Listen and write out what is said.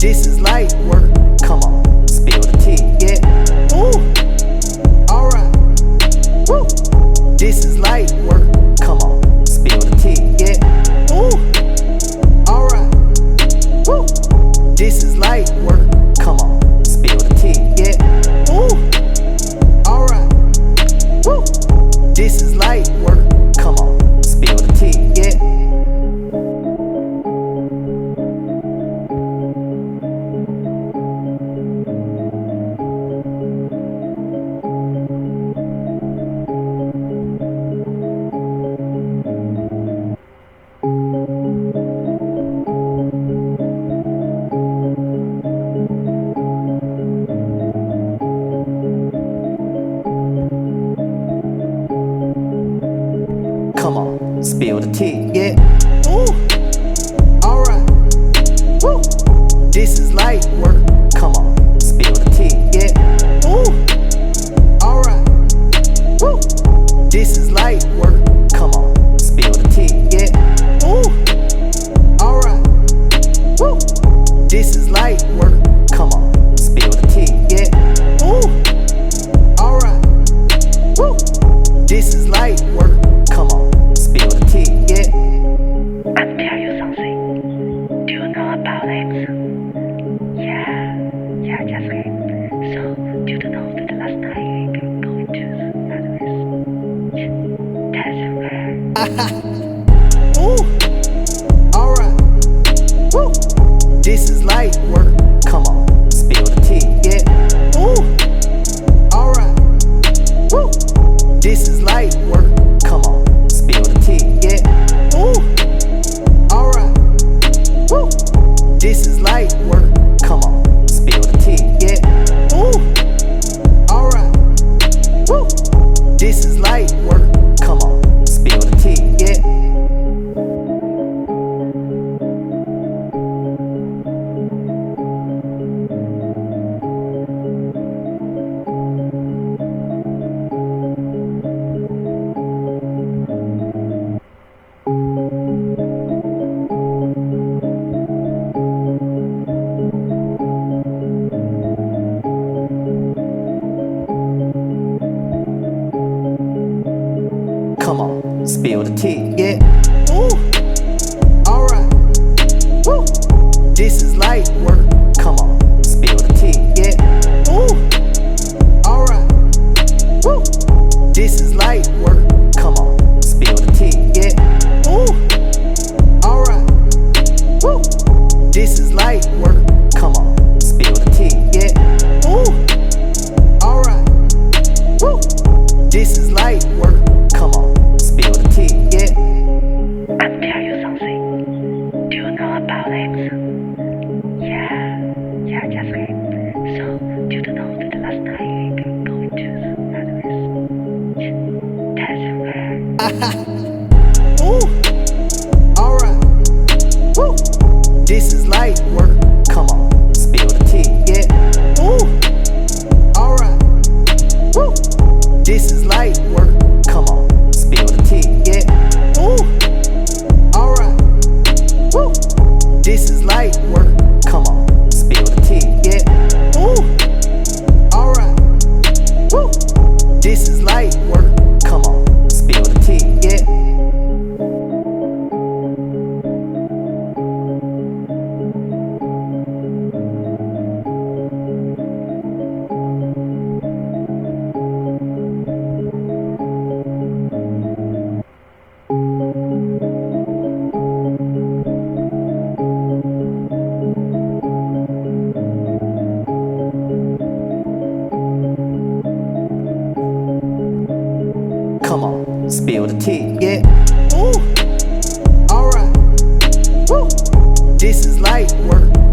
This is light work. Come on, spill the tea. Yeah. Ooh. Alright. Woo. This is light work. Come on, spill the tea. Yeah. Ooh. Alright. Woo. This is light work. Come on, spill the tea. Yeah. Ooh. Alright. Woo. This is light work. Come on, spill the tea. Yeah. Come on, spill the tea. Yeah. Ooh. Alright. Woo. This is light work. Come on, spill the tea. Yeah. Ooh. Alright. Woo. This is light work. Come on, spill the tea. Yeah. Ooh. Alright. Woo. This is light work. Come on, spill the tea. Yeah. Ooh. Alright. Woo. This is light work. Come on, spill the tea, yeah. I'll tell you something. Do you know about it? Yeah, just right. So, do you know that last night you going to the That's where. Ooh. Alright. Woo. This is light work. Come on, spill the tea, yeah. Ooh. Alright. Woo. This is light work. Come on, spill the tea, yeah. Ooh. Alright. Woo. This is light work. Come on, spill the tea, yeah. Ooh. Alright. Woo. This is light work. Come on, spill the tea, yeah. Come on, spill the tea, yeah. Ooh. Alright. Woo. This is light work. Come on, spill the tea, yeah. Ooh. Alright. Woo. This is light work. Come on, spill the tea, yeah. Ooh. Alright. Woo. This is light work. Come on, spill the tea, yeah. Ooh. Alright. Woo. This is light work. Come on, spill the tea, yeah. I'll tell you something. Do you know about it? Yeah, just right. So, do you know that last night you going to the That's where. Ooh. Alright. Woo. This is light work. Come on, spill the tea, yeah. Ooh. Alright. Woo. This is light work. Come on, spill the tea, yeah. Ooh. Alright. Woo. This is light work. Come on, spill the tea, yeah. Ooh. Alright. Woo. This is light work. Come on, spill the tea, yeah. Come on, spill the tea, yeah. Ooh. Alright. Woo. This is light work.